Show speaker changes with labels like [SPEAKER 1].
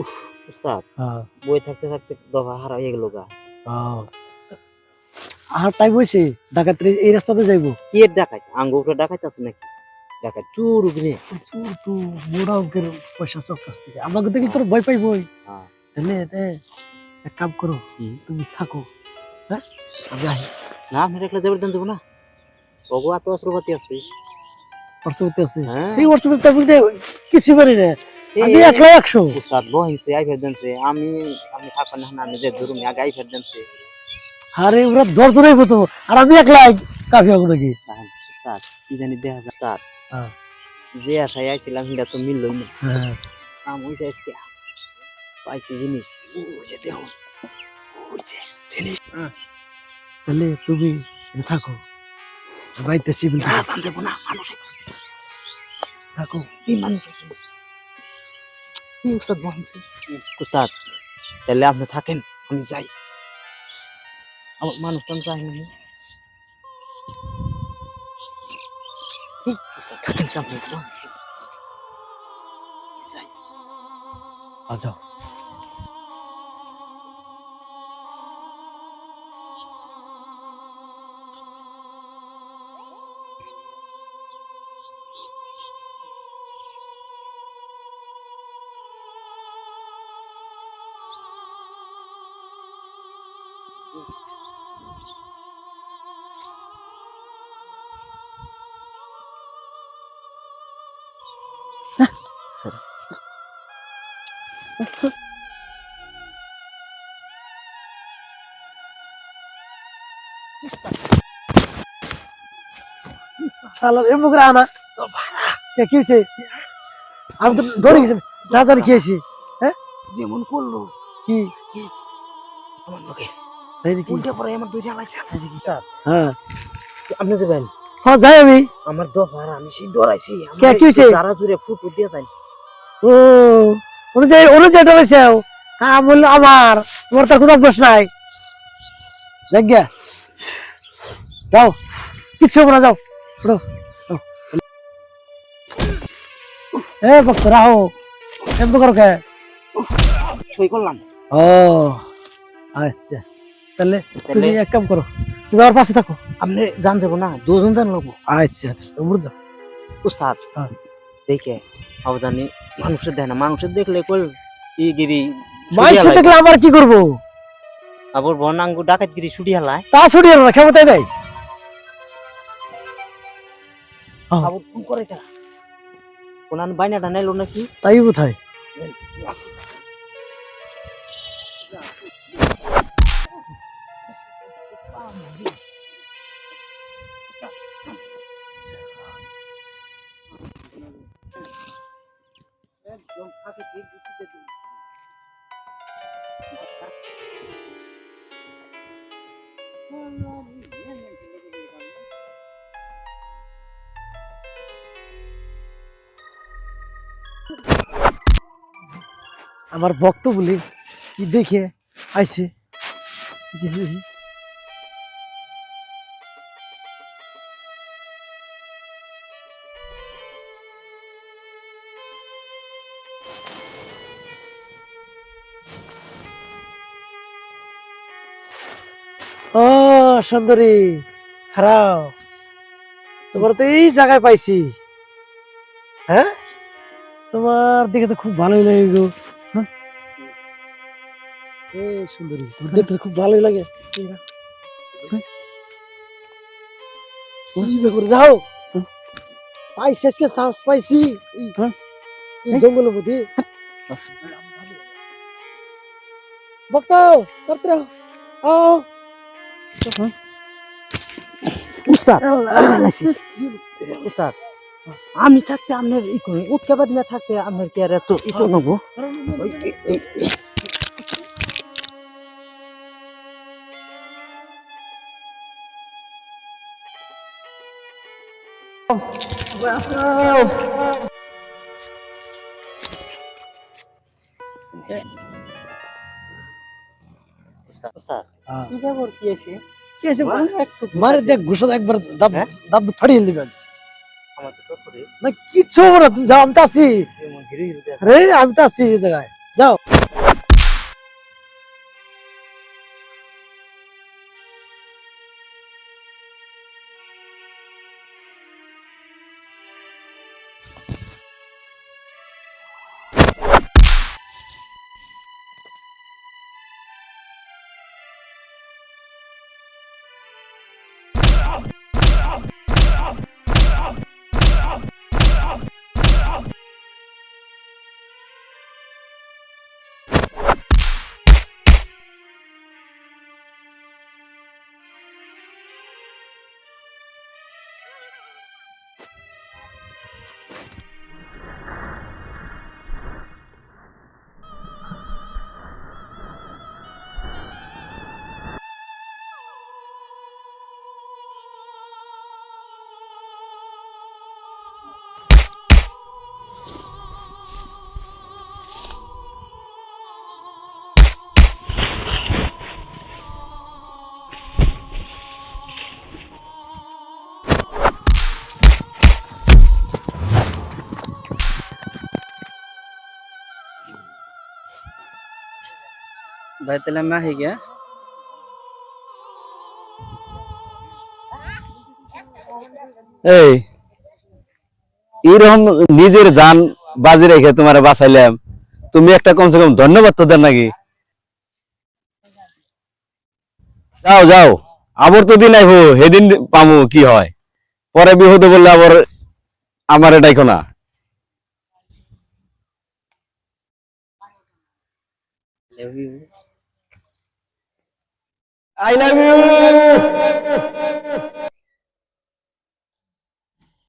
[SPEAKER 1] উফ উস্তাদ
[SPEAKER 2] হ্যাঁ
[SPEAKER 1] বই থাকতে থাকতে দফা হারা হয়ে গেল গা।
[SPEAKER 2] আর তাই বইছে ডাকাত এই রাস্তাতে যাইবো।
[SPEAKER 1] কি এর ডাকাত আঙ্গুর ডাকাত আছে নাকি? ডাকাত চোর উগরে।
[SPEAKER 2] প্রচুর তো মোটা অঙ্কের পয়সা সব কাছ থেকে আমাকে দেখি তোর ভয় পাইবই।
[SPEAKER 1] হ্যাঁ
[SPEAKER 2] তাহলে এক কাম করো, তুমি থাকো, হ্যাঁ আমি আহি।
[SPEAKER 1] না আমি একলা যাবার দেন দেবো না, সবু এত অস্ত্রপাতি আছে।
[SPEAKER 2] হোয়াটসঅ্যাপে আছে
[SPEAKER 1] হ্যাঁ
[SPEAKER 2] এই হোয়াটসঅ্যাপে তেমন কিছু পারি না, আমি একলা 100।
[SPEAKER 1] উস্তাদ বহিনছে আই ফের দেনছে আমি আমি থাকবেন না আমি যে ধরুন আগে আই ফের দেনছে।
[SPEAKER 2] আরে ওরা 10 জনই হতো আর আমি একলা কাফি হবো নাকি?
[SPEAKER 1] উস্তাদ কি জানি দেখা যায় উস্তাদ,
[SPEAKER 2] হ্যাঁ
[SPEAKER 1] যে আশায় আইছিলাম সেটা তো মিললই না।
[SPEAKER 2] হ্যাঁ
[SPEAKER 1] আম ওই যে আজকে পাইছি জিনিস, ওই যে দেহ ওই যে জিনিস।
[SPEAKER 2] তাহলে তুমি থাকো, বাইতেছি বলতে
[SPEAKER 1] না জান যাবো না, মানুষ
[SPEAKER 2] থাকো।
[SPEAKER 1] কি মানুষ আছে কি উস্তাদ বলছে। উস্তাদ তাহলে আপনি থাকেন আমি যাই, আমার মানুষ টান চাই না। উস্তাদ থাকেন সামনে বলছি যাই।
[SPEAKER 2] আচ্ছা
[SPEAKER 1] স্যার
[SPEAKER 2] শালার এমন করে আনা কি হয়েছে? আমি তো ধরে গেছি না জানি কি হয়েছে। হ্যাঁ
[SPEAKER 1] যেমন করলো
[SPEAKER 2] কি
[SPEAKER 1] আমার লোকে
[SPEAKER 2] তাই নাকি?
[SPEAKER 1] উল্টে পরে আমার দুইটা লাইছে।
[SPEAKER 2] হ্যাঁ
[SPEAKER 1] আপনি যাবেন?
[SPEAKER 2] হ্যাঁ যাই আমি।
[SPEAKER 1] আমার দফার আমি সেই ডরাইছি
[SPEAKER 2] কি হয়েছে?
[SPEAKER 1] যারা জুড়ে ফুটু দিয়ে যাই।
[SPEAKER 2] ও অনুযায়ী ডরেছে কাম বললো আমার, তোমার তার কোনো অভ্যাস নাই। জায়গা যাও, কিচ্ছু হবে না, যাও উঠো, যাও। এ ভক্ত রাহো এমন করো কে?
[SPEAKER 1] সই করলাম।
[SPEAKER 2] ও আচ্ছা তাহলে তুমি এক কাম করো, তুমি আমার পাশে থাকো।
[SPEAKER 1] আপনি জান যাবো না, দুজন জান লাগবো।
[SPEAKER 2] আচ্ছা তোমরা যাও।
[SPEAKER 1] উস্তাদ
[SPEAKER 2] হ্যাঁ।
[SPEAKER 1] দেখে সাবধানে মানুষের দেয় না, মানুষের দেখলে কল ই গিরি
[SPEAKER 2] মাইসে দেখলে আমার কি করবো?
[SPEAKER 1] আবার বর্ণাঙ্গ ডাকাত গিরি ছুটি হালায়
[SPEAKER 2] তা ছুটি না ক্ষমতাই নাই।
[SPEAKER 1] আবার ফোন করে তারা কোন বাইনাটা নাইলো নাকি?
[SPEAKER 2] তাই বোধহয়।
[SPEAKER 1] আসি একদম থাকে ঠিক দিতে দিন।
[SPEAKER 2] আমার ভক্ত বলে কি দেখে আইছে। ও সুন্দরী খারাপ, তোমার তো এই জায়গায় পাইছি। হ্যাঁ তোমার দেখে তো খুব ভালোই লাগে গো। হ্যাঁ? এ সুন্দরী তোমার দেখতে তো খুব ভালোই লাগে। হ্যাঁ? কি করে যাও পাইছি আজকে সাহস পাইছি এই জঙ্গলের মধ্যে। ভক্ত তাড়াতাড়ি আও।
[SPEAKER 1] উস্তাদ উস্তাদ আমি থাকতে আপনার ই করি উঠকে বাদ না থাকতে আপনার কি আর এত ই তো নেবো। কি খবর কি আছে?
[SPEAKER 2] কি আছে মারে দেখ ঘুষা একবার দাঁত
[SPEAKER 1] হ্যাঁ?
[SPEAKER 2] দাঁত ফাটিয়ে দিবে
[SPEAKER 1] আমার তো করে
[SPEAKER 2] না কিচ্ছু হবে না, তুমি যাও আমি তো আছি।
[SPEAKER 1] যেমন ঘিরে ঘিরে আছে।
[SPEAKER 2] রে আমি তো আছি এই জায়গায়। যাও।
[SPEAKER 1] ভাই তাহলে আমি আহি গিয়া।
[SPEAKER 3] এই এরকম নিজের জান বাজি রেখে তোমার বাঁচাইলাম, তুমি একটা কমসে কম ধন্যবাদ তো দেন নাকি? যাও যাও, আবার তো দিন আইবো, সেদিন পামু কি হয়। পরে বিপদে বললে আবার আমারে ডাইকো না। I love you.